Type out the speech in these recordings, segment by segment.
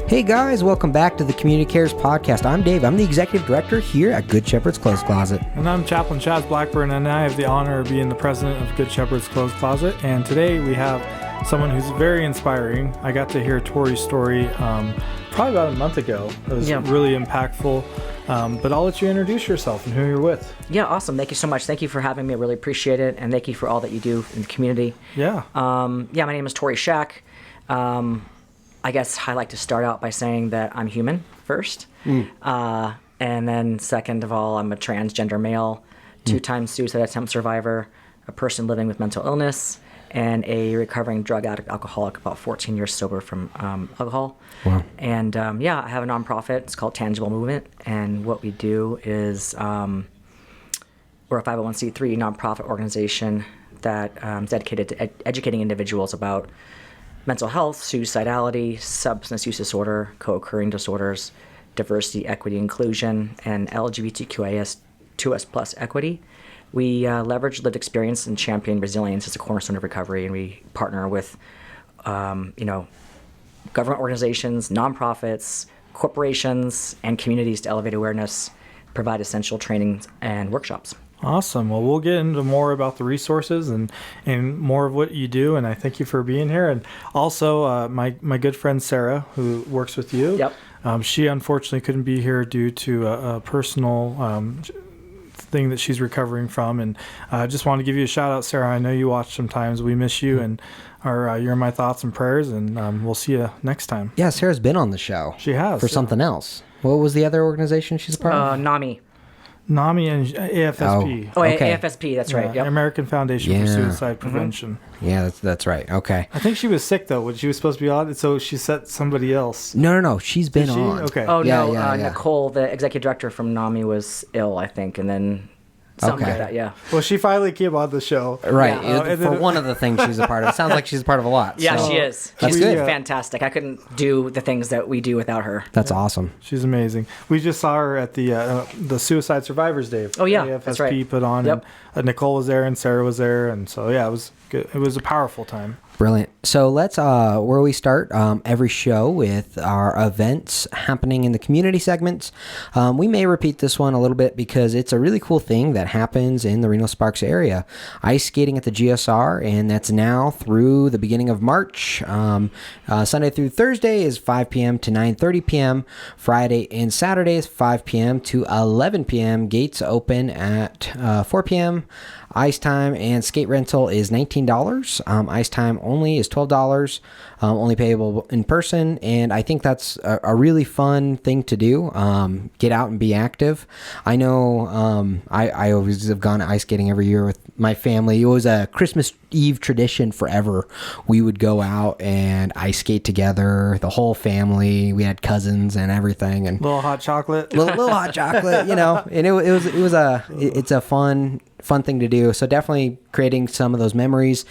Hey guys, welcome back to the Community Cares Podcast. I'm Dave. I'm the Executive Director here at Good Shepherd's Clothes Closet. And I'm Chaplain Chaz Blackburn, and I have the honor of being the president of Good Shepherd's Clothes Closet. And today we have someone who's very inspiring. I got to hear Torri's story probably about a month ago. It was really impactful. But I'll let you introduce yourself and who you're with. Yeah, awesome. Thank you so much. Thank you for having me. I really appreciate it. And thank you for all that you do in the community. Yeah. My name is Torri Shack. I guess I like to start out by saying that I'm human first. And then second of all, I'm a transgender male, 2-time suicide attempt survivor, a person living with mental illness, and a recovering drug addict alcoholic, about 14 years sober from alcohol. Wow. And I have a nonprofit. It's called Tangible Movement. And what we do is we're a 501c3 nonprofit organization that is dedicated to educating individuals about mental health, suicidality, substance use disorder, co-occurring disorders, diversity, equity, inclusion, and LGBTQIA2S+ equity. We leverage lived experience and champion resilience as a cornerstone of recovery, and we partner with, government organizations, nonprofits, corporations, and communities to elevate awareness, provide essential trainings and workshops. Awesome. Well, we'll get into more about the resources and more of what you do, and I thank you for being here. And also, my good friend Sarah, who works with you. Yep. She unfortunately couldn't be here due to a personal thing that she's recovering from, and I just want to give you a shout out, Sarah. I know you watch sometimes. We miss you, and you're in my thoughts and prayers, and we'll see you next time. Yeah, Sarah's been on the show. She has. For something else. What was the other organization she's a part of? NAMI and AFSP. Okay. AFSP, that's right. Yep. American Foundation for Suicide Prevention. Yeah, that's right. Okay. I think she was sick, though. She was supposed to be on it, so she set somebody else. No. She's been on. Okay. Oh, yeah, no. yeah. Nicole, the executive director from NAMI, was ill, I think, and then something like that, yeah. Well, she finally came on the show. Right. Yeah. For one of the things she's a part of. It sounds like she's a part of a lot. Yeah, so. she is. That's She's good. fantastic. I couldn't do the things that we do without her. That's awesome. She's amazing. We just saw her at the Suicide Survivors Day. Oh, yeah, AFSP that's right. put on. Yep. And Nicole was there and Sarah was there. And so, yeah, it was good. It was a powerful time. Brilliant. So let's, where we start every show with our events happening in the community segments. We may repeat this one a little bit because it's a really cool thing that happens in the Reno-Sparks area. Ice skating at the GSR, and that's now through the beginning of March. Sunday through Thursday is 5 p.m. to 9:30 p.m. Friday and Saturday is 5 p.m. to 11 p.m. Gates open at 4 p.m. Ice time and skate rental is $19. Ice time only is $12, only payable in person. And I think that's a really fun thing to do. Get out and be active. I know I always have gone ice skating every year with my family. It was a Christmas Eve tradition forever. We would go out and ice skate together, the whole family. We had cousins and everything. And little hot chocolate. Little hot chocolate, and it's a fun thing to do. So definitely creating some of those memories,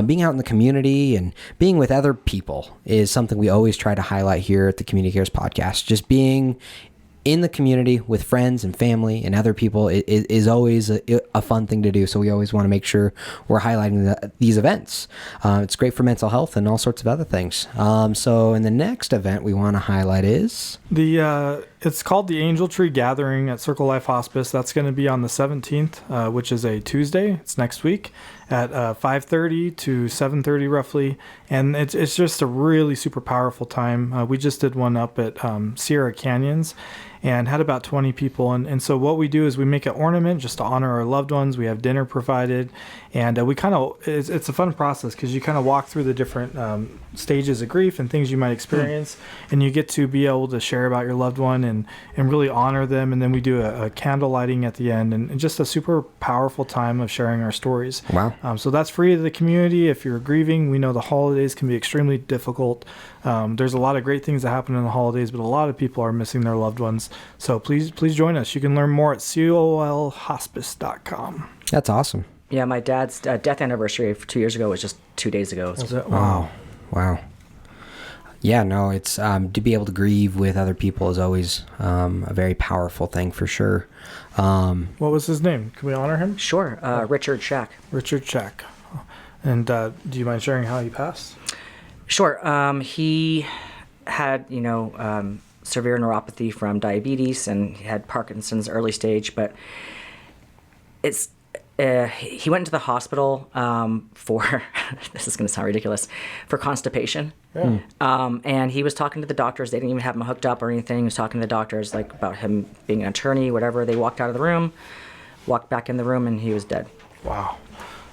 being out in the community and being with other people is something we always try to highlight here at the Community Cares Podcast. Just being in the community with friends and family and other people is always a fun thing to do. So we always want to make sure we're highlighting these events. It's great for mental health and all sorts of other things. So in the next event we want to highlight is it's called the Angel Tree Gathering at Circle Life Hospice. That's going to be on the 17th, which is a Tuesday. It's next week at 5:30 to 7:30 roughly, and it's just a really super powerful time. We just did one up at Sierra Canyons and had about 20 people, and so what we do is we make an ornament just to honor our loved ones. We have dinner provided, and we kind of it's a fun process because you kind of walk through the different stages of grief and things you might experience, and you get to be able to share about your loved one and really honor them. And then we do a candle lighting at the end, and just a super powerful time of sharing our stories. Wow. So that's free to the community. If you're grieving, we know the holidays can be extremely difficult. There's a lot of great things that happen in the holidays, but a lot of people are missing their loved ones. So please join us. You can learn more at colhospice.com. That's awesome. Yeah, my dad's death anniversary 2 years ago was just 2 days ago. Was it? Wow. Yeah, no, it's to be able to grieve with other people is always a very powerful thing for sure. What was his name? Can we honor him? Sure. Richard Shack. Richard Shack. And do you mind sharing how he passed? Sure. He had, severe neuropathy from diabetes, and he had Parkinson's early stage. But it's he went into the hospital for this is going to sound ridiculous, for constipation. Yeah. And he was talking to the doctors. They didn't even have him hooked up or anything. He was talking to the doctors like about him being an attorney, whatever. They walked out of the room, walked back in the room, and he was dead. Wow.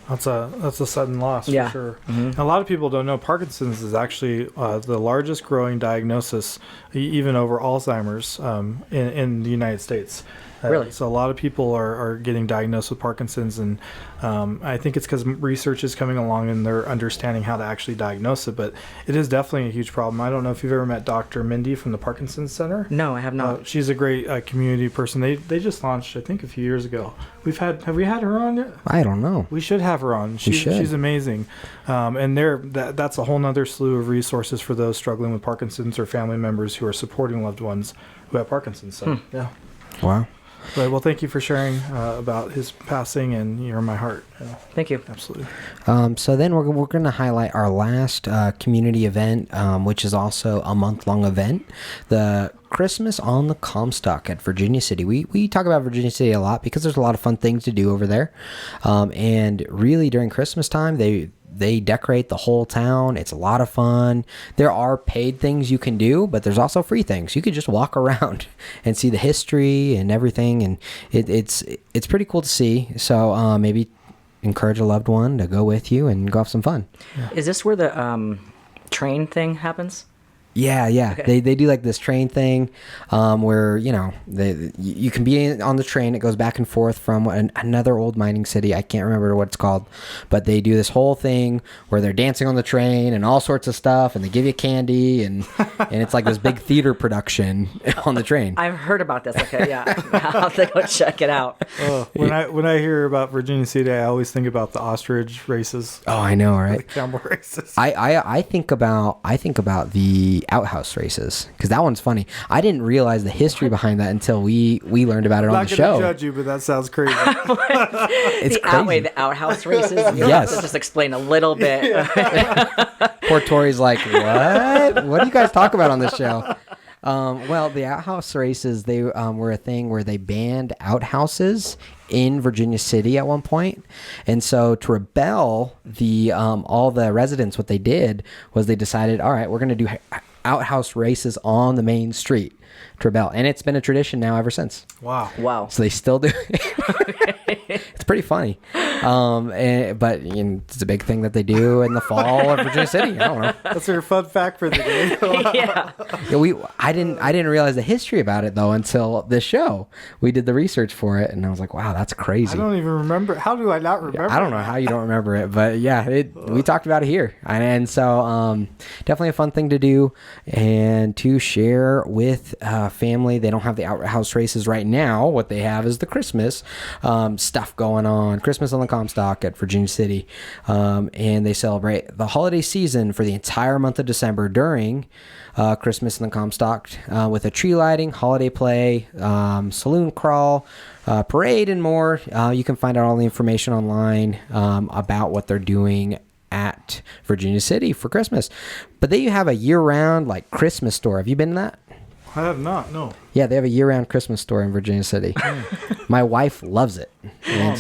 That's a sudden loss Yeah. for sure. Mm-hmm. A lot of people don't know Parkinson's is actually the largest growing diagnosis, even over Alzheimer's, in the United States. Really? So a lot of people are getting diagnosed with Parkinson's, and I think it's because research is coming along and they're understanding how to actually diagnose it. But it is definitely a huge problem. I don't know if you've ever met Dr. Mindy from the Parkinson's Center. No, I have not. She's a great community person. They just launched, I think, a few years ago. Have we had her on yet? I don't know. We should have her on. She's amazing. And that's a whole nother slew of resources for those struggling with Parkinson's or family members who are supporting loved ones who have Parkinson's. So, yeah. Wow. But, well, thank you for sharing about his passing, and you're in my heart. Yeah. Thank you. Absolutely. So then we're going to highlight our last community event, which is also a month-long event, the Christmas on the Comstock at Virginia City. We talk about Virginia City a lot because there's a lot of fun things to do over there. And really during Christmas time, they decorate the whole town. It's a lot of fun. There are paid things you can do, but there's also free things. You could just walk around and see the history and everything, and it's pretty cool to see. So maybe encourage a loved one to go with you and go have some fun. Yeah. Is this where the train thing happens? Yeah. Okay. They do like this train thing where, you can be on the train. It goes back and forth from another old mining city. I can't remember what it's called, but they do this whole thing where they're dancing on the train and all sorts of stuff, and they give you candy, and it's like this big theater production on the train. I've heard about this. Okay, yeah. I'll have to go check it out. When I hear about Virginia City, I always think about the ostrich races. Oh, I know, right? The camel races. I think about the outhouse races, because that one's funny. I didn't realize the history behind that until we learned about it on the show. I'm not going to judge you, but that sounds crazy. It's crazy. The outhouse races. Yes. Have to just explain a little bit. Poor Torri's like, what do you guys talk about on this show? Well, the outhouse races, they were a thing where they banned outhouses in Virginia City at one point. And so to rebel, all the residents, what they did was they decided, all right, we're going to do outhouse races on the main street to rebel. And it's been a tradition now ever since. Wow. So they still do. It's pretty funny. But it's a big thing that they do in the fall of Virginia City. I don't know. That's your fun fact for the day. Yeah. I didn't realize the history about it though until this show. We did the research for it, and I was like, wow, that's crazy. I don't even remember. How do I not remember? I don't know how you don't remember it, but yeah, we talked about it here, and so definitely a fun thing to do and to share with family. They don't have the outhouse races right now. What they have is the Christmas stuff going on. Christmas on the Comstock at Virginia City, and they celebrate the holiday season for the entire month of December during Christmas in the Comstock with a tree lighting, holiday play, saloon crawl, parade, and more. You can find out all the information online about what they're doing at Virginia City for Christmas. But then you have a year-round Christmas store. Have you been to that? I have not, no. Yeah, they have a year-round Christmas store in Virginia City. My wife loves it, and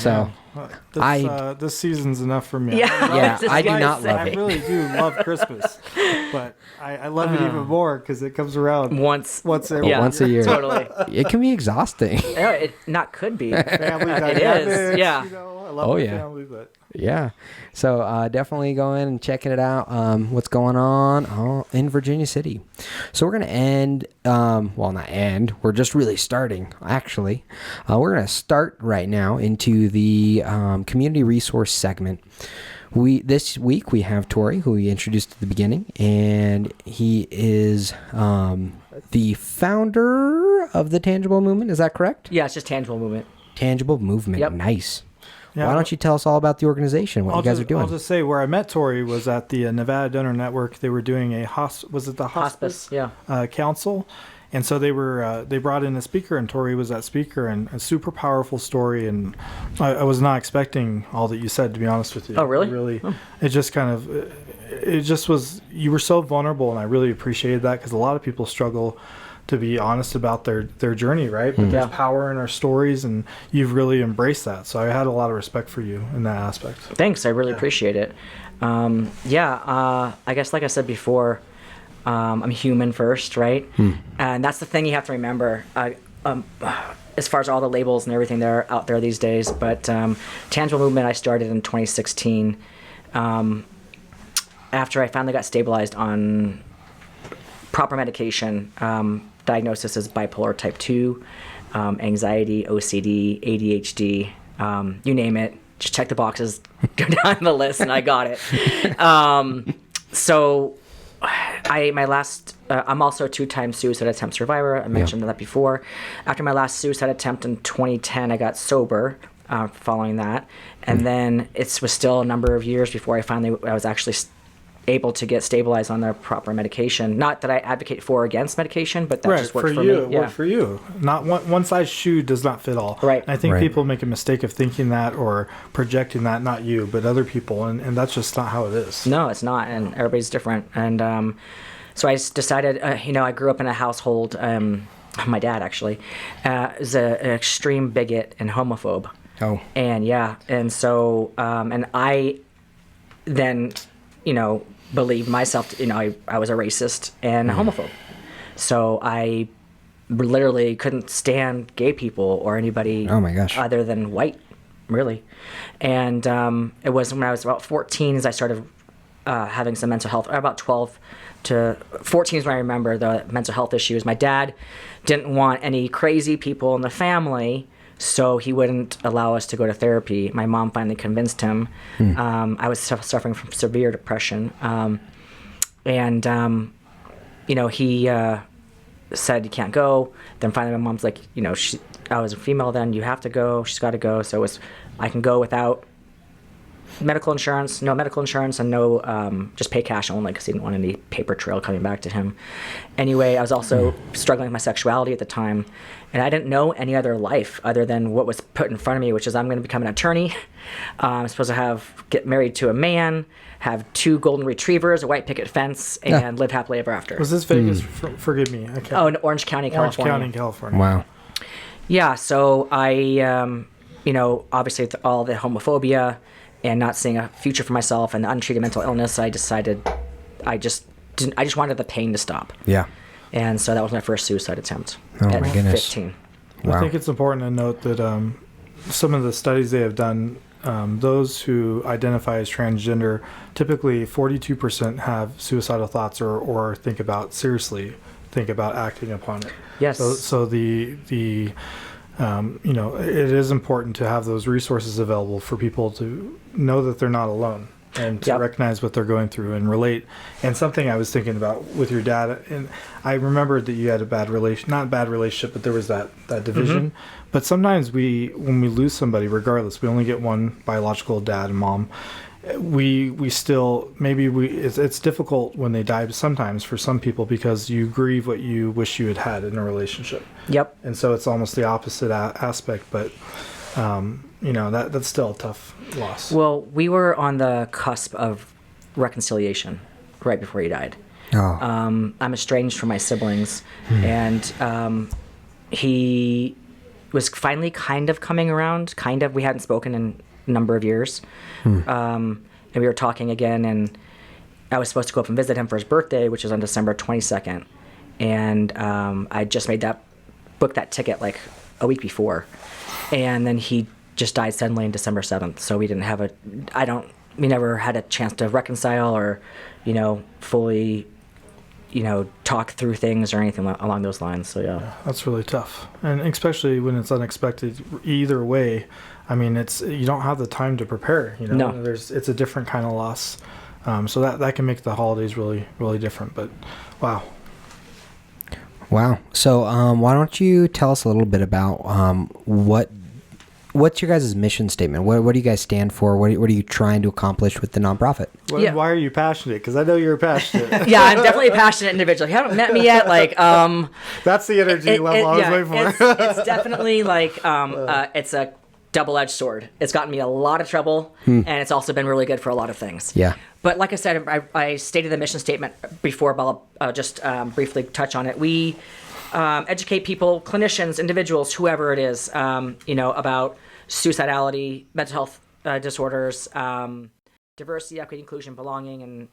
this season's enough for me. Yeah, I do not love it. I really do love Christmas, but I love it even more because it comes around once every once a year. Totally. It can be exhausting. Yeah, it not could be. family It dynamics. is. Yeah. I love my family, but Yeah. So definitely go in and checking it out, what's going on in Virginia City. So we're going to end, not end, we're just really starting, actually. We're going to start right now into the community resource segment. This week we have Torri, who we introduced at the beginning, and he is the founder of the Tangible Movement. Is that correct? Yeah, it's just Tangible Movement. Tangible Movement. Yep. Nice. Yeah, why don't you tell us all about the organization, what you guys are doing? I'll just say where I met Torri was at the Nevada Donor Network. They were doing a hospice Yeah. council, And so they brought in a speaker, and Torri was that speaker, and a super powerful story. And I was not expecting all that you said, to be honest with you. Oh, really? It just kind of, it just was, you were so vulnerable, and I really appreciated that, because a lot of people struggle to be honest about their journey, right? But there's power in our stories, and you've really embraced that. So I had a lot of respect for you in that aspect. Thanks, I really appreciate it. I guess like I said before, I'm human first, right? And that's the thing you have to remember. As far as all the labels and everything that are out there these days, but Tangible Movement I started in 2016 after I finally got stabilized on proper medication. Diagnosis is bipolar type 2, anxiety, OCD, ADHD, you name it. Just check the boxes, go down the list, and I got it. I'm also a 2-time suicide attempt survivor. I mentioned that before. After my last suicide attempt in 2010, I got sober following that. And then it was still a number of years before I was actually able to get stabilized on the proper medication. Not that I advocate for or against medication, but that just worked for me. It worked for you. Not one size shoe does not fit all. Right. And I think people make a mistake of thinking that or projecting that, not you, but other people, and that's just not how it is. No, it's not, and everybody's different. And so I decided, I grew up in a household, my dad actually, is an extreme bigot and homophobe. Oh. And so, and I then, believed myself, I was a racist and a homophobe. So I literally couldn't stand gay people or anybody other than white, really. And it was when I was about 14 as I started having some mental health, about 12 to 14 is when I remember the mental health issues. My dad didn't want any crazy people in the family, so he wouldn't allow us to go to therapy. My mom finally convinced him. I was suffering from severe depression. He said, you can't go. Then finally my mom's like, I was a female then, you have to go, she's got to go. So I can go without no medical insurance, and no, just pay cash only, because he didn't want any paper trail coming back to him. Anyway, I was also struggling with my sexuality at the time, and I didn't know any other life other than what was put in front of me, which is I'm going to become an attorney. I'm supposed to get married to a man, have 2 golden retrievers, a white picket fence, and live happily ever after. Was this Vegas? Forgive me. In Orange County, California. Wow. Yeah, so I, obviously with all the homophobia and not seeing a future for myself and the untreated mental illness, I decided I just wanted the pain to stop. Yeah. And so that was my first suicide attempt at my goodness. 15. Wow. I think it's important to note that some of the studies they have done, those who identify as transgender, typically 42% have suicidal thoughts or seriously think about acting upon it. Yes. So it is important to have those resources available for people to know that they're not alone and to recognize what they're going through and relate. And something I was thinking about with your dad, and I remembered that you had not bad relationship, but there was that division. Mm-hmm. But sometimes when we lose somebody, regardless, we only get one biological dad and mom. We still, it's difficult when they die sometimes for some people, because you grieve what you wish you had had in a relationship. Yep. And so it's almost the opposite aspect, but that's still a tough loss. Well, we were on the cusp of reconciliation right before he died. Oh. I'm estranged from my siblings, and he was finally kind of coming around. We hadn't spoken in a number of years. And we were talking again, and I was supposed to go up and visit him for his birthday, which is on December 22nd. And I just booked that ticket like a week before. And then he just died suddenly on December 7th. So we didn't have we never had a chance to reconcile or, fully, talk through things or anything along those lines. So yeah. That's really tough. And especially when it's unexpected either way. I mean, you don't have the time to prepare, No. It's a different kind of loss. So that can make the holidays really, really different, but wow. Wow. So why don't you tell us a little bit about what's your guys' mission statement? What do you guys stand for? What are you trying to accomplish with the nonprofit? Why are you passionate? Because I know you're passionate. Yeah, I'm definitely a passionate individual. You haven't met me yet. Like, that's the energy level I was waiting for. It's definitely like, it's a double-edged sword. It's gotten me a lot of trouble, and it's also been really good for a lot of things. Yeah. But like I said, I stated the mission statement before, but I'll just briefly touch on it. We educate people, clinicians, individuals, whoever it is, about suicidality, mental health disorders, diversity, equity, inclusion, belonging, and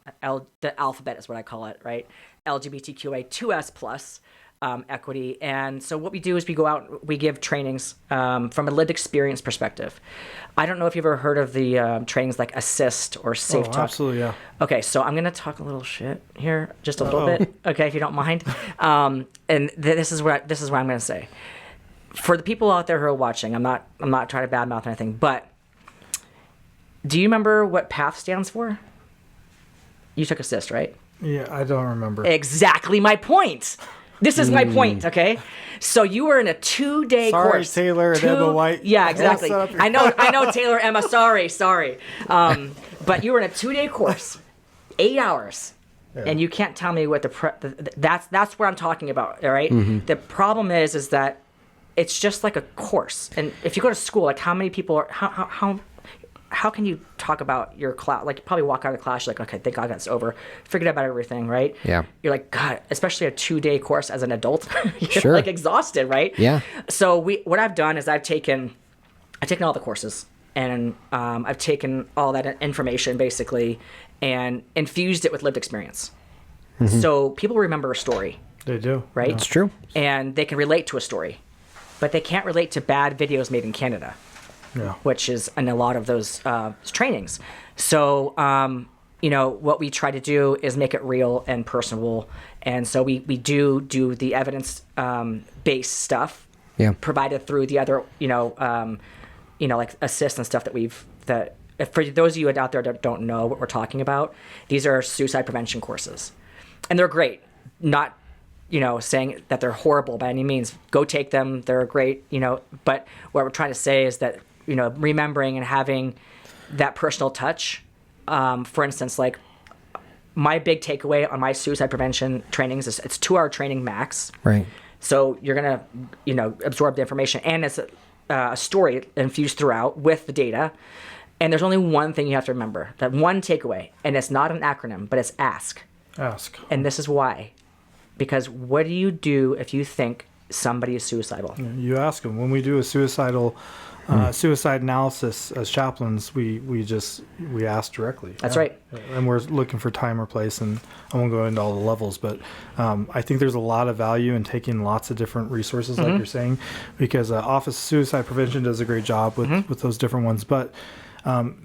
the alphabet is what I call it, right? LGBTQA2S plus. Equity. And so what we do is we go out, we give trainings from a lived experience perspective. I don't know if you've ever heard of the trainings like Assist or Safe Talk. Absolutely, yeah. Okay, so I'm going to talk a little shit here, just a little bit, okay, if you don't mind. And this is what I'm going to say. For the people out there who are watching, I'm not trying to badmouth anything, but do you remember what PATH stands for? You took Assist, right? Yeah, I don't remember. Exactly my point. This is my point, okay? So you were in a 2-day course. Sorry, Taylor and Emma White. Yeah, exactly. I know, Taylor, Emma. Sorry. But you were in a 2-day course, 8 hours, and you can't tell me what that's what I'm talking about. All right. Mm-hmm. The problem is that it's just like a course, and if you go to school, like how many people are how can you talk about your class? Like, you probably walk out of the class, you're like, okay, thank God that's over. Forget about everything, right? Yeah. You're like, God, especially a 2-day course as an adult, you're Sure. like exhausted, right? Yeah. So what I've done is I've taken all the courses, and I've taken all that information basically and infused it with lived experience. Mm-hmm. So people remember a story. They do. Right? It's true. And they can relate to a story, but they can't relate to bad videos made in Canada. Yeah. Which is in a lot of those trainings. So, what we try to do is make it real and personable. And so we do the evidence-based stuff provided through the other, like Assist and stuff that for those of you out there that don't know what we're talking about, these are suicide prevention courses. And they're great. Not saying that they're horrible by any means. Go take them. They're great, but what we're trying to say is that, remembering and having that personal touch. For instance, like my big takeaway on my suicide prevention trainings is it's 2-hour training max. Right. So you're going to, absorb the information, and it's a story infused throughout with the data. And there's only one thing you have to remember, that one takeaway, and it's not an acronym, but it's ASK. Ask. And this is why. Because what do you do if you think somebody is suicidal? You ask them. When we do a suicide analysis as chaplains, we ask directly. That's right. And we're looking for time or place, and I won't go into all the levels, but I think there's a lot of value in taking lots of different resources, like you're saying, because Office of Suicide Prevention does a great job with those different ones, but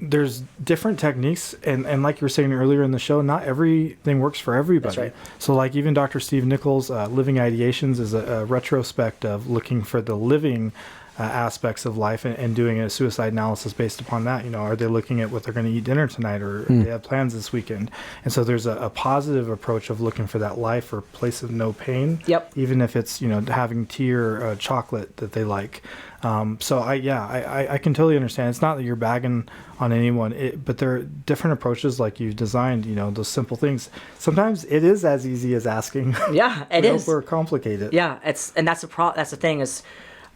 there's different techniques, and like you were saying earlier in the show, not everything works for everybody. That's right. So like even Dr. Steve Nichols' Living Ideations is a retrospect of looking for the living aspects of life and doing a suicide analysis based upon that. Are they looking at what they're going to eat dinner tonight, or they have plans this weekend? And so there's a positive approach of looking for that life or place of no pain. Yep. Even if it's having tea or chocolate that they like. So I can totally understand. It's not that you're bagging on anyone, but there are different approaches like you've designed. Those simple things. Sometimes it is as easy as asking. Yeah, it is. Or complicated. Yeah, that's the thing is,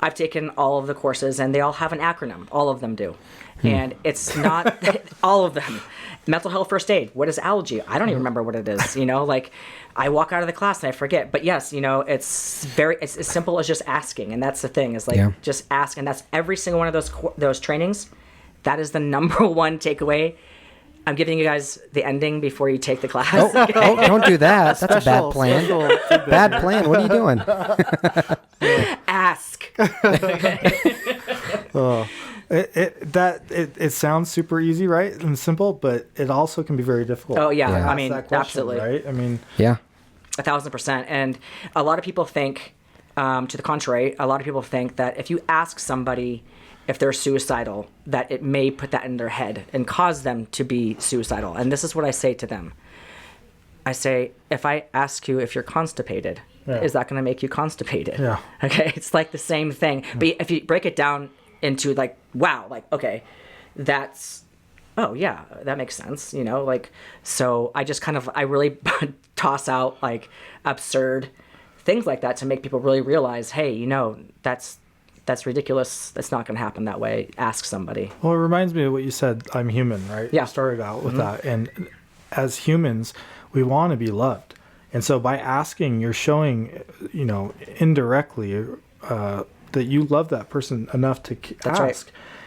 I've taken all of the courses, and they all have an acronym. All of them do. And it's not all of them. Mental health first aid. What is allergy? I don't even remember what it is. Like I walk out of the class and I forget. But yes, it's as simple as just asking. And that's the thing is just ask. And that's every single one of those trainings. That is the number one takeaway. I'm giving you guys the ending before you take the class. Oh, don't do that. That's a bad plan. Bad plan. What are you doing? Ask. It sounds super easy, right, and simple, but it also can be very difficult. Oh yeah, to I mean, ask that question, absolutely, right? I mean, yeah, 1,000%. And a lot of people think, to the contrary, a lot of people think that if you ask somebody if they're suicidal, that it may put that in their head and cause them to be suicidal. And this is what I say to them. I say, if I ask you if you're constipated, is that going to make you constipated? Yeah. Okay, it's like the same thing. But if you break it down into like, wow, like, okay, that's, oh yeah, that makes sense, you know, like, so I really toss out like absurd things like that to make people really realize, hey, you know, that's ridiculous. That's not going to happen that way. Ask somebody. Well, it reminds me of what you said. I'm human, right? Yeah. You started out with that. And as humans, we want to be loved. And so by asking, you're showing, you know, indirectly that you love that person enough to That's ask. right.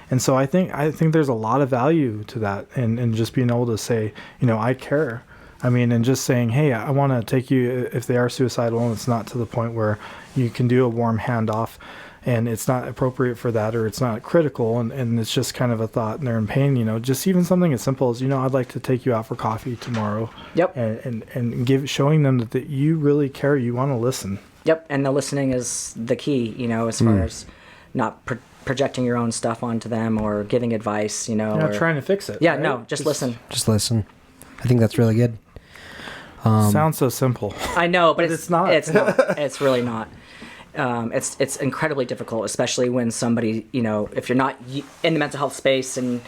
And so I think there's a lot of value to that, and just being able to say, you know, I care. I mean, and just saying, hey, I want to take you, if they are suicidal and it's not to the point where you can do a warm handoff and it's not appropriate for that, or it's not critical, and it's just kind of a thought and they're in pain, you know, just even something as simple as, you know, I'd like to take you out for coffee tomorrow. Yep. And showing them that you really care, you want to listen. Yep. And the listening is the key, you know, as far as not projecting your own stuff onto them or giving advice, you know. You're not trying to fix it. Yeah, right? no, just listen. Just listen. I think that's really good. Sounds so simple. I know, but it's not. It's not. It's really not. It's incredibly difficult, especially when somebody, you know, if you're not in the mental health space, and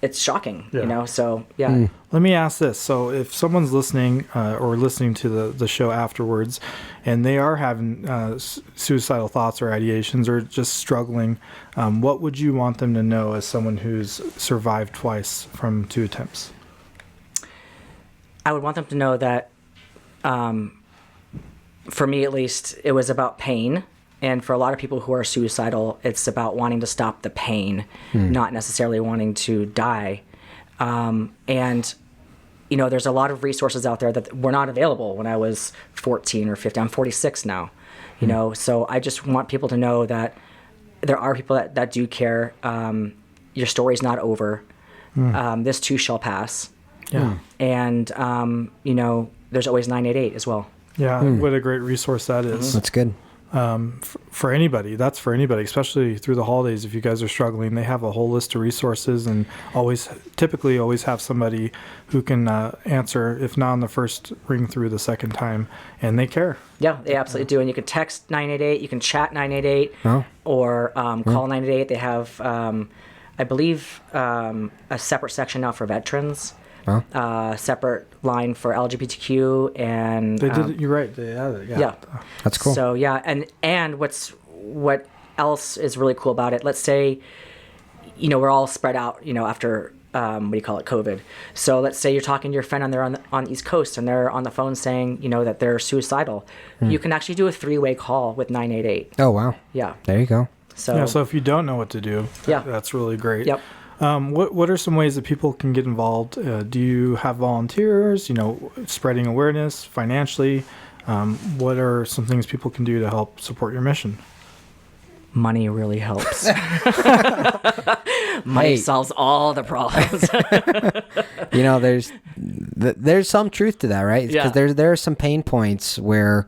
it's shocking, you know. So yeah. Let me ask this: so if someone's listening or listening to the show afterwards, and they are having suicidal thoughts or ideations, or just struggling, what would you want them to know as someone who's survived twice from 2 attempts? I would want them to know that, for me at least, it was about pain. And for a lot of people who are suicidal, it's about wanting to stop the pain, not necessarily wanting to die. And, you know, there's a lot of resources out there that were not available when I was 14 or 15. I'm 46 now, you know, so I just want people to know that there are people that do care. Your story's not over. This too shall pass. Yeah. And, you know, there's always 988 as well. Yeah, what a great resource that is. That's good. For anybody, that's for anybody, especially through the holidays. If you guys are struggling, they have a whole list of resources, and typically always have somebody who can answer, if not on the first ring through, the second time, and they care. Yeah, they absolutely do. And you can text 988, you can chat 988, or call 988. They have, I believe, a separate section now for veterans. Separate line for LGBTQ, and They did it. You're right. They had it. yeah, That's cool. So yeah, and what else is really cool about it? Let's say, you know, we're all spread out, you know, after what do you call it, COVID. So let's say you're talking to your friend and they're on the East Coast and they're on the phone saying, you know, that they're suicidal. You can actually do a 3-way call with 988. Oh wow. Yeah. There you go. So So if you don't know what to do, that's really great. Yep. What are some ways that people can get involved? Do you have volunteers, you know, spreading awareness financially? What are some things people can do to help support your mission? money really helps. Money solves all the problems. You know, there's some truth to that, right? Yeah. Because there are some pain points where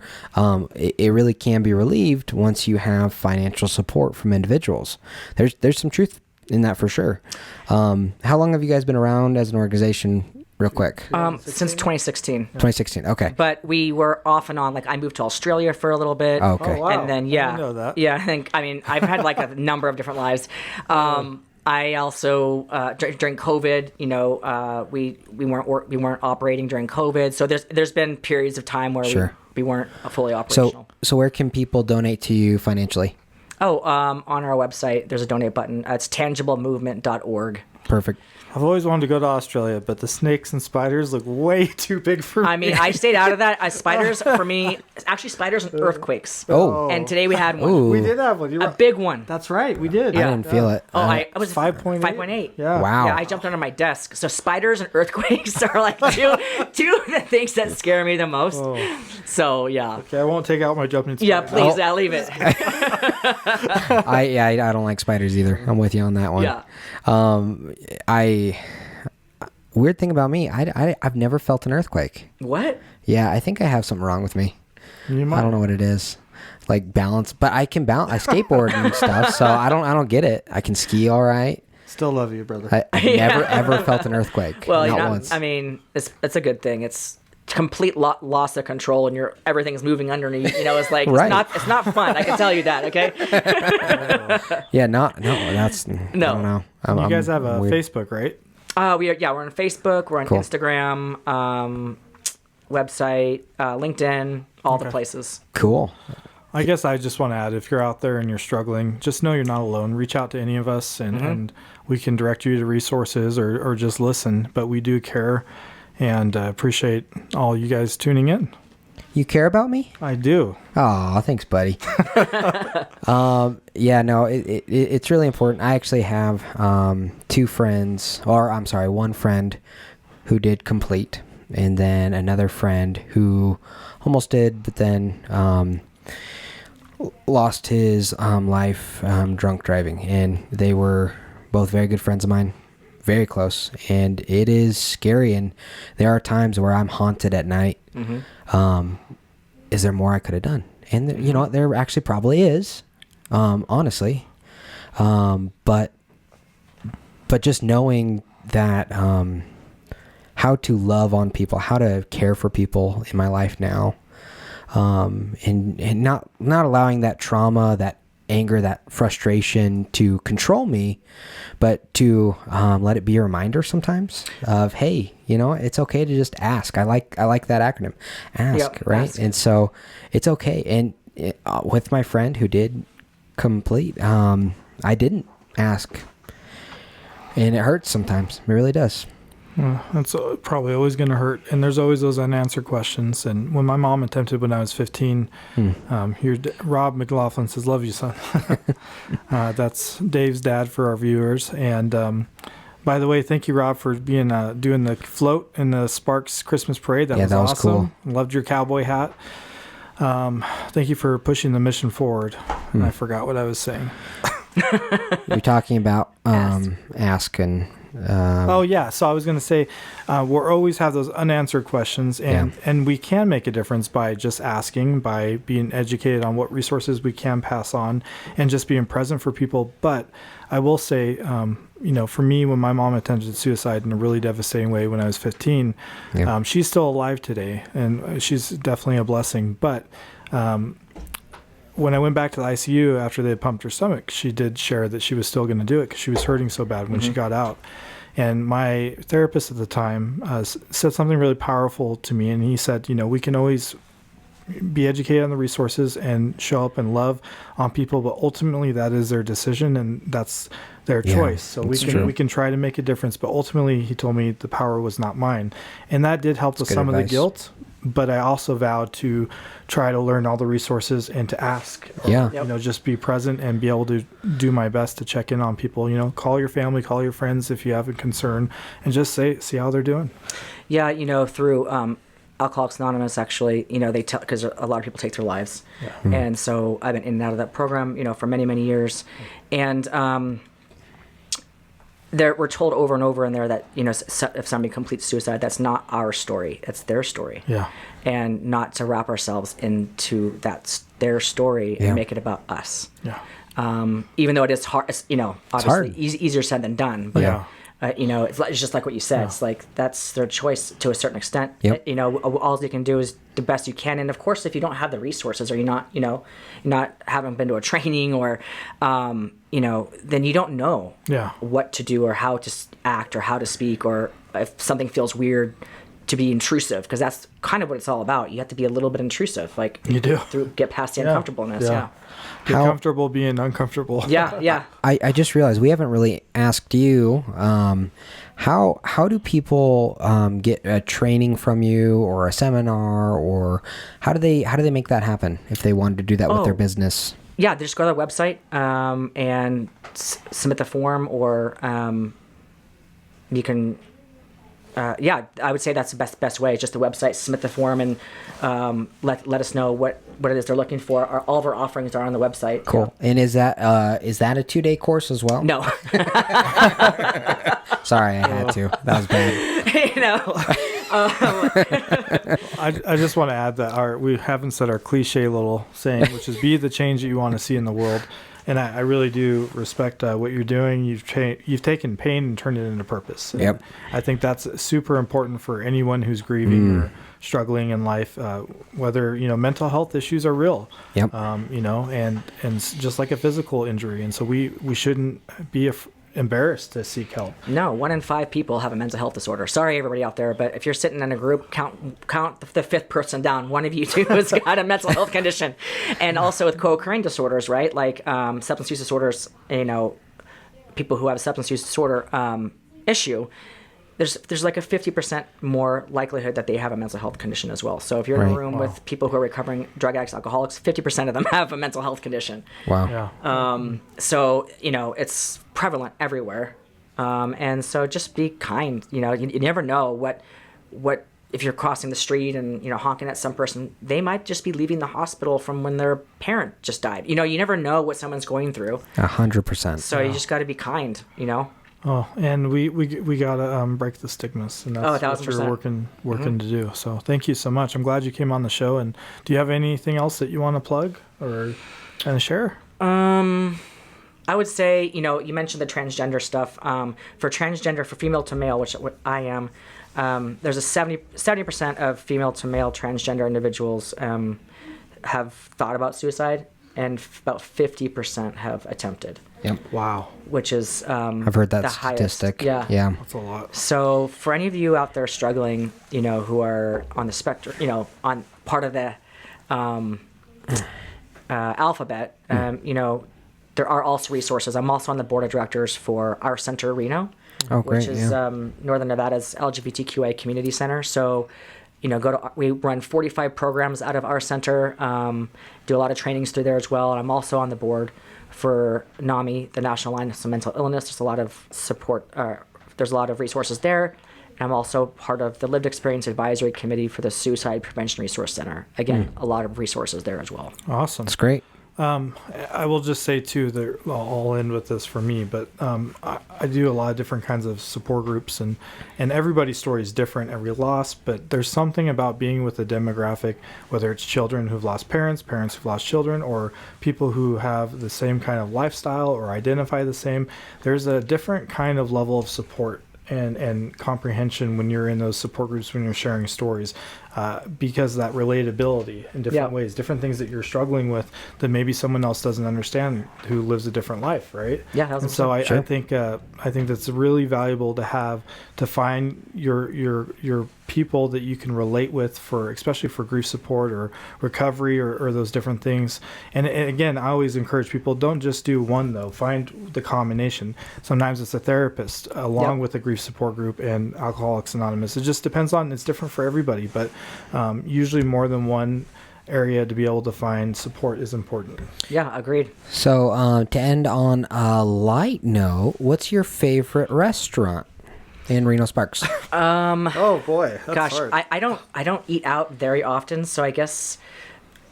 it really can be relieved once you have financial support from individuals. There's some truth in that for sure. How long have you guys been around as an organization? Real quick. Since 2016. 2016. Okay. But we were off and on. Like, I moved to Australia for a little bit. Oh, okay. Oh, wow. And then, I yeah. didn't know that. Yeah, I've had like a number of different lives. I also during COVID, you know, we weren't operating during COVID. So there's been periods of time where we weren't fully operational. So where can people donate to you financially? Oh, on our website, there's a donate button. It's tangiblemovement.org. Perfect. I've always wanted to go to Australia, but the snakes and spiders look way too big for me. I mean, I stayed out of that. Spiders, for me, actually spiders and earthquakes. Oh. And today we had one. Ooh. We did have one. You're A right. Big one. That's right. We did. I didn't feel it. Oh, I was 5.8. 5.8. Yeah. Wow. Yeah, I jumped under my desk. So spiders and earthquakes are like two of the things that scare me the most. Oh. So yeah. Okay, I won't take out my jumping spider. Yeah, please, leave it. I don't like spiders either. I'm with you on that one. Yeah. Weird thing about me, I've never felt an earthquake. What? Yeah, I think I have something wrong with me. You might. I don't know what it is. Like balance, but I can balance. I skateboard and stuff, so I don't get it. I can ski all right. Still love you, brother. I've never ever felt an earthquake. Well, not you know, once. I mean, it's a good thing. It's complete loss of control and everything's moving underneath. It's like Right. it's not fun. I can tell you that. Okay. Yeah, no, that's no. I don't know. You guys have I'm a weird. Facebook, right? We're on Facebook. We're on Cool. Instagram, website, LinkedIn, all the places. Cool. I guess I just want to add, if you're out there and you're struggling, just know you're not alone. Reach out to any of us, and we can direct you to resources or just listen. But we do care, and appreciate all you guys tuning in. You care about me? I do. Oh, thanks, buddy. Yeah, no, it's really important. I actually have two friends, or I'm sorry, one friend who did complete, and then another friend who almost did, but then lost his life drunk driving. And they were both very good friends of mine, very close. And it is scary, and there are times where I'm haunted at night. Is there more I could have done? And there actually probably is, honestly. But just knowing that how to love on people, how to care for people in my life now, and not allowing that trauma, that anger, that frustration to control me, but to let it be a reminder sometimes of, hey, it's okay to just ask. I like that acronym, ask. Yep, right? ask. And so it's okay. And with my friend who did complete, I didn't ask, and it hurts sometimes. It really does. Well, that's probably always going to hurt. And there's always those unanswered questions. And when my mom attempted when I was 15, Rob McLaughlin says, "Love you, son." That's Dave's dad for our viewers. And by the way, thank you, Rob, for being doing the float in the Sparks Christmas parade. That was awesome. Cool. Loved your cowboy hat. Thank you for pushing the mission forward. And I forgot what I was saying. You're talking about ask and... oh yeah, so I was going to say we'll always have those unanswered questions, and we can make a difference by just asking, by being educated on what resources we can pass on, and just being present for people. But I will say, for me, when my mom attempted suicide in a really devastating way when I was 15, she's still alive today, and she's definitely a blessing. But when I went back to the ICU after they had pumped her stomach, she did share that she was still going to do it because she was hurting so bad when she got out. And my therapist at the time said something really powerful to me. And he said, we can always be educated on the resources and show up and love on people, but ultimately that is their decision and that's their choice. So we can try to make a difference, but ultimately he told me the power was not mine. And that did help with some of the guilt. But I also vowed to try to learn all the resources and to ask. Just be present and be able to do my best to check in on people. Call your family, call your friends if you have a concern, and just see how they're doing. Yeah, through Alcoholics Anonymous, actually, they tell, because a lot of people take their lives, and so I've been in and out of that program, for many, many years, and we're told over and over in there that if somebody completes suicide, that's not our story, it's their story. Yeah. And not to wrap ourselves into their story and make it about us. Yeah. Even though it is hard, obviously hard. Easier said than done. But, it's just like what you said. Yeah. It's like that's their choice to a certain extent. Yep. All you can do is the best you can. And of course, if you don't have the resources, or haven't been to a training, or then you don't know what to do or how to act or how to speak, or if something feels weird, to be intrusive, because that's kind of what it's all about. You have to be a little bit intrusive, like you do, get past the uncomfortableness. Yeah. Get comfortable being uncomfortable. Yeah. I just realized we haven't really asked you, how do people get a training from you or a seminar, or how do they make that happen if they wanted to do that with their business? Yeah, they just go to their website and submit the form, or you can. I would say that's the best way. Just the website, submit the form, and let us know what it is they're looking for. All of our offerings are on the website. Cool. Yeah. And is that a 2-day course as well? No. Sorry, I had to. That was bad. I just want to add that we haven't said our cliche little saying, which is be the change that you want to see in the world. And I really do respect what you're doing. You've taken pain and turned it into purpose. And I think that's super important for anyone who's grieving or struggling in life, whether, mental health issues are real, and just like a physical injury. And so we shouldn't be embarrassed to seek help. No, 1 in 5 people have a mental health disorder. Sorry, everybody out there, but if you're sitting in a group, count the 5th person down. One of you two has got a mental health condition. And also with co-occurring disorders, right? Like substance use disorders, people who have a substance use disorder issue, there's like a 50% more likelihood that they have a mental health condition as well. So if you're in a room with people who are recovering drug addicts, alcoholics, 50% of them have a mental health condition. Wow. Yeah. So, it's prevalent everywhere. And so just be kind. You never know what if you're crossing the street and, honking at some person, they might just be leaving the hospital from when their parent just died. You never know what someone's going through. 100%. So you just got to be kind, Oh, and we gotta break the stigmas, and that's what you're working to do. So thank you so much. I'm glad you came on the show. And do you have anything else that you want to plug or kind of share? I would say, you mentioned the transgender stuff. For female to male, which I am, there's a 70% of female to male transgender individuals have thought about suicide, and about 50% have attempted. Yep. Wow. Which is I've heard that the statistic. Highest. Yeah. That's a lot. So for any of you out there struggling, who are on the spectrum, on part of the alphabet, there are also resources. I'm also on the board of directors for our center, Reno, which is Northern Nevada's LGBTQA community center. So, we run 45 programs out of our center, do a lot of trainings through there as well. And I'm also on the board for NAMI, the National Alliance on Mental Illness. There's a lot of support. There's a lot of resources there. And I'm also part of the Lived Experience Advisory Committee for the Suicide Prevention Resource Center. Again, a lot of resources there as well. Awesome. That's great. I will just say too that I'll end with this for me, but I do a lot of different kinds of support groups, and everybody's story is different, every loss, but there's something about being with a demographic, whether it's children who've lost parents, parents who've lost children, or people who have the same kind of lifestyle or identify the same. There's a different kind of level of support and comprehension when you're in those support groups, when you're sharing stories, because of that relatability in different ways, different things that you're struggling with that maybe someone else doesn't understand who lives a different life, right? Yeah. And so I think that's really valuable to have, to find your people that you can relate with, especially for grief support or recovery or those different things. And again, I always encourage people, don't just do one though, find the combination. Sometimes it's a therapist along with a grief support group and Alcoholics Anonymous. It just depends it's different for everybody, but usually more than one area to be able to find support is important. Yeah, agreed. So to end on a light note, what's your favorite restaurant in Reno Sparks? Oh boy, that's hard. I don't eat out very often, so I guess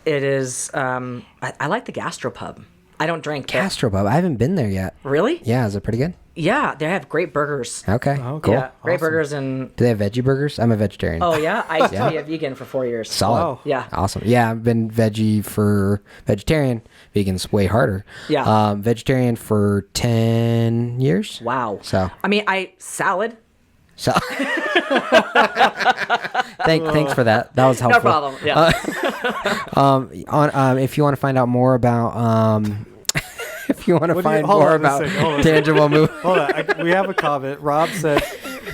it is. I like the Gastropub. I don't drink. Gastropub. I haven't been there yet. Really? Yeah, is it pretty good? Yeah, they have great burgers. Okay, cool. Yeah, great Awesome. burgers and. Do they have veggie burgers? I'm a vegetarian. Oh yeah, I used to be a vegan for 4 years. Solid. Wow. Yeah. Awesome. Yeah, I've been vegetarian. Vegan's way harder. Yeah. Vegetarian for 10 years. Wow. So. I mean, salad. So. Thanks for that. That was helpful. No problem. Yeah. If you want to find out more about if you want to find hold more on a about second, hold on. tangible movement. Hold on, we have a comment. Rob said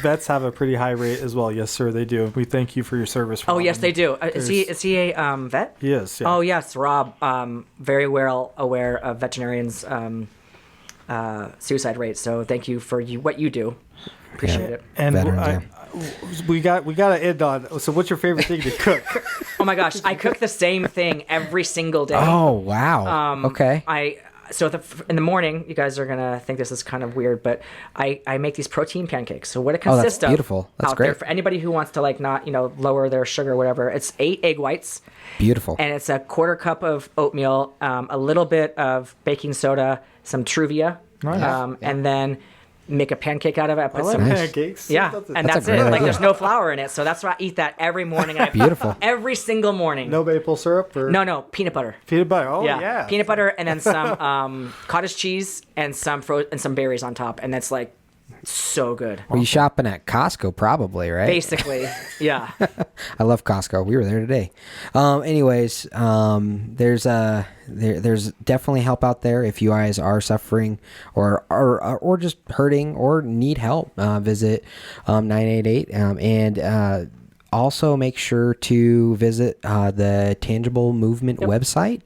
vets have a pretty high rate as well. Yes, sir, they do. We thank you for your service. Oh Rob. yes, they do. Is he a vet? He is. Yeah. Oh yes, Rob. Very well aware of veterinarians' suicide rates. So thank you for what you do. Appreciate it. And Veterans, we got to end on. So, what's your favorite thing to cook? Oh my gosh, I cook the same thing every single day. Oh wow. Okay. In the morning, you guys are gonna think this is kind of weird, but I make these protein pancakes. So what it consists that's beautiful. That's out there great. for anybody who wants to not lower their sugar or whatever, it's 8 egg whites. Beautiful. And it's a quarter cup of oatmeal, a little bit of baking soda, some Truvia, Nice. and then make a pancake out of it. I put I love some pancakes. Yeah, and That's that's a it. great Like idea. there's no flour in it, so that's why I eat that every morning. Beautiful. Every single morning. No maple syrup or No, peanut butter. peanut butter. Oh Yeah, yeah. peanut butter, and then some cottage cheese and some berries on top, and that's like so good. Were you shopping at Costco? Probably, right? Basically, yeah. I love Costco. We were there today. There's definitely help out there if you guys are suffering or just hurting or need help. Visit 988 and also make sure to visit the Tangible Movement website,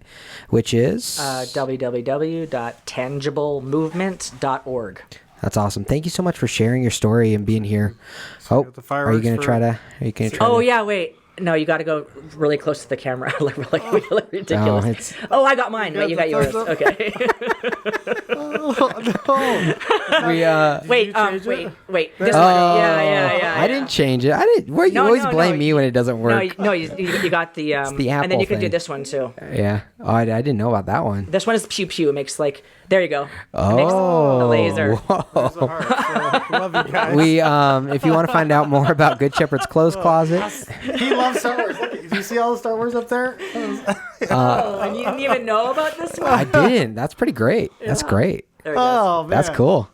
which is www.tangiblemovement.org. That's awesome. Thank you so much for sharing your story and being here. So the Are you fireworks gonna for- try to? Are you gonna try? Oh to, yeah, wait. No, you got to go really close to the camera. like ridiculous. it's- Oh, I got mine. Wait, you got the yours. thumbs up. Okay. We wait, change it? wait. This Oh, one. Yeah. I didn't change it. I didn't. Well, you No, always no, blame no, me when it doesn't work. You got the the and then Apple you can do thing. this one too. Yeah. Oh, I didn't know about that one. This one is pew pew. It makes like there you go. It makes Oh, a laser. There's a heart. So, love you guys. We if you want to find out more about Good Shepherd's Clothes Closet, He loves Star Wars. Look, do you see all the Star Wars up there? Oh, and you didn't even know about this one. I didn't. That's pretty great. That's great. There it goes. Oh man, That's cool.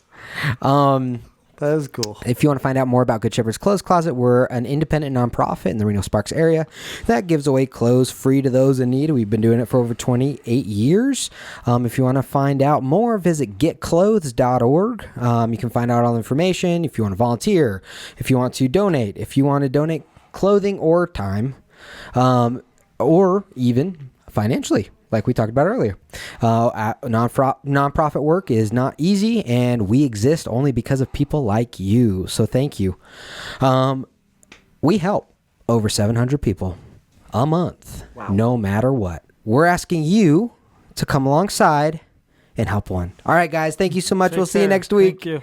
That is cool. If you want to find out more about Good Shepherd's Clothes Closet, we're an independent nonprofit in the Reno Sparks area that gives away clothes free to those in need. We've been doing it for over 28 years. If you want to find out more, visit getclothes.org. You can find out all the information. If you want to volunteer, if you want to donate, if you want to donate clothing or time, or even financially, like we talked about earlier. Nonprofit work is not easy, and we exist only because of people like you. So thank you. We help over 700 people a month, no matter what. We're asking you to come alongside and help one. All right, guys. Thank you so much. We'll see you care. next week. Thank you.